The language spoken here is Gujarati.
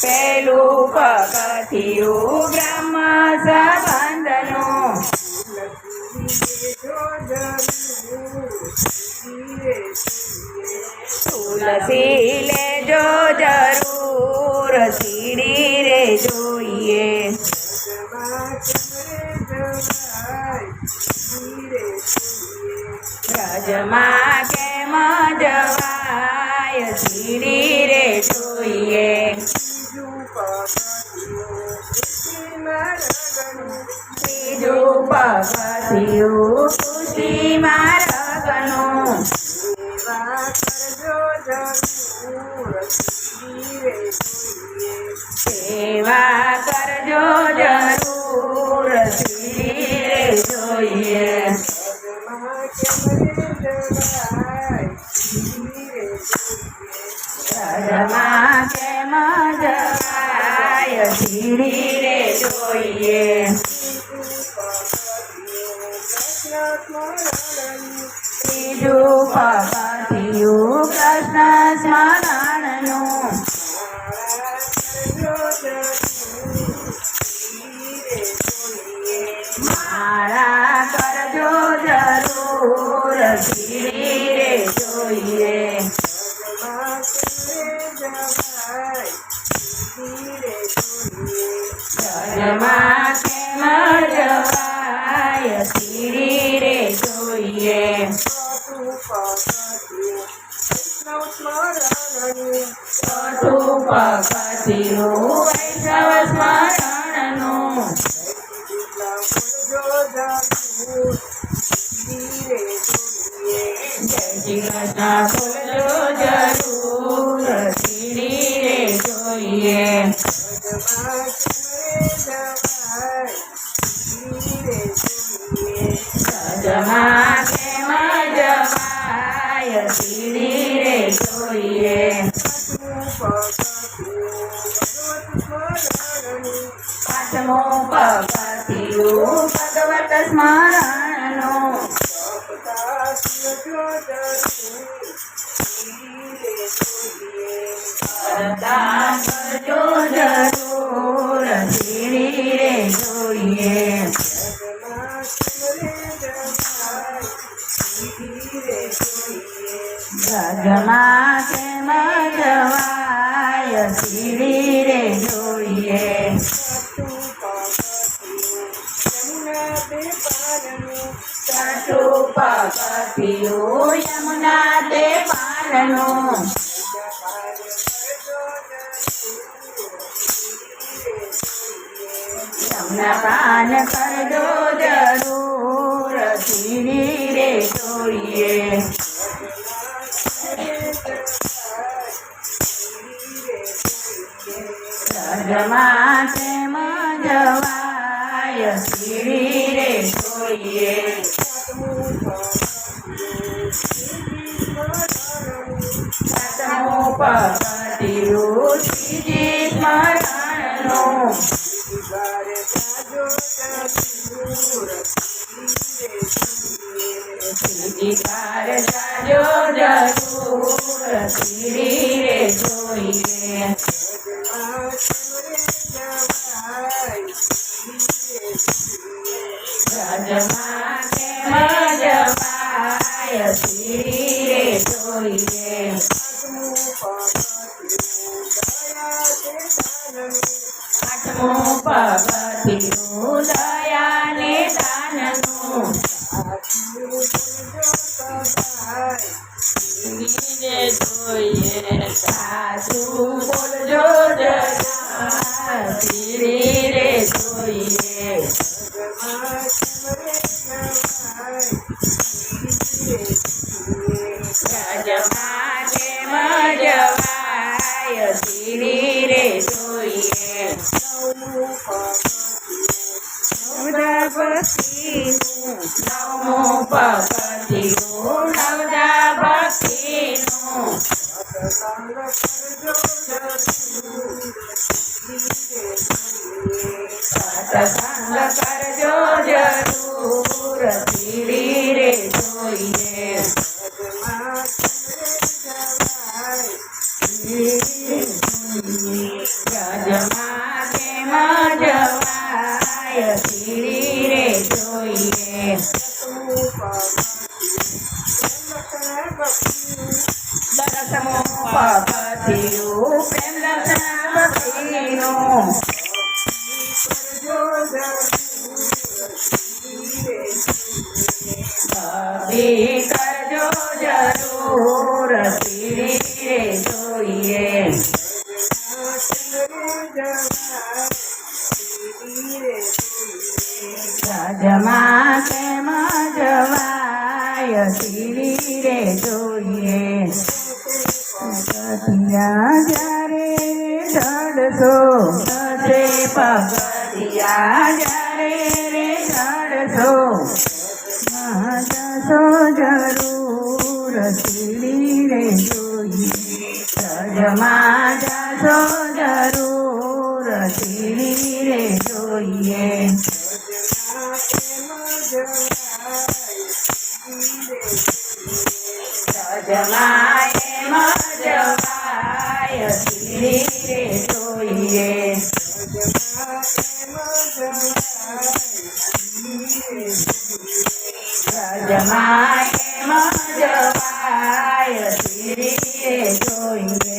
પેલું પગથિયું બ્રહ્મ સંબંધનું તુલસી લેજો જરૂર સીડી રે જોઈએ રજમાં કેમ જવાય સીડી રે જોઈએ ત્રીજું પગથિયું ખુશી માર્ગનું સેવા કરજો જરૂર સીડી રે જોઈએ રજમાં કેમ જવાય સીડી રે જોઈએ ત્રીજું પગથિયું કૃષ્ણ સ્મરણનું માળા કરજો જરૂર સીડી રે જોઈએ રજમાં કેમ જવાય સીડી રે જોઈએ ચોથું પગથિયું વૈષ્ણવ સ્મરણનું જય શ્રી કૃષ્ણ બોલજો જરૂર સીડી રે જોઈએ રજમાં કેમ જવાય સીડી રે જોઈએ પાંચમું પગથિયું ભગવત સ્મરણનું અરદાન કરજો જરૂર સીડી રે જોઈએ રજમાં કેમ જવાય સીડી રે જોઈએ છઠ્ઠું પગથિયું યમુના તે પારનું યમુના પાન કરજો જરૂર સીડી રે જોઈએ રજમાં કેમ જવાય સીડી રે જોઈએ સાતમું પગથિયું શ્રીજી સ્મરણનું શ્રીજી કાર જાજો જરૂર સીડી રે જોઈએ રજમાં કેમ જવાય સીડી રે જોઈએ આઠમું પગથિયું દયા ને દાનનું જોઈએ સાસુ બોલજો સીડી રે જોઈએ રજમાં કેમ જવાય સીડી રે જોઈએ નવમું પગથિયું નવદા ભક્તિનું સત્સંગ કરજો જરૂર સીડી રે જોઈએ દસમું પગથિયું પ્રેમ દર્શન ભક્તિનું ભક્તિ કરજો જરૂર સીડી રે જોઈએ રાજમાં કેમ જવાય સીડી રે જોઈએ પગથિયા જ્યારે ચડશો થશે પગથિયા જ્યારે રે ચડશો જશો જરૂર સીડી રે જોઈએ રાજમાં જશો જરૂર સીડી રે જોઈએ જમાય મજવાય સીડી રે જોઈએ જમાય મજવાય સીડી રે જોઈએ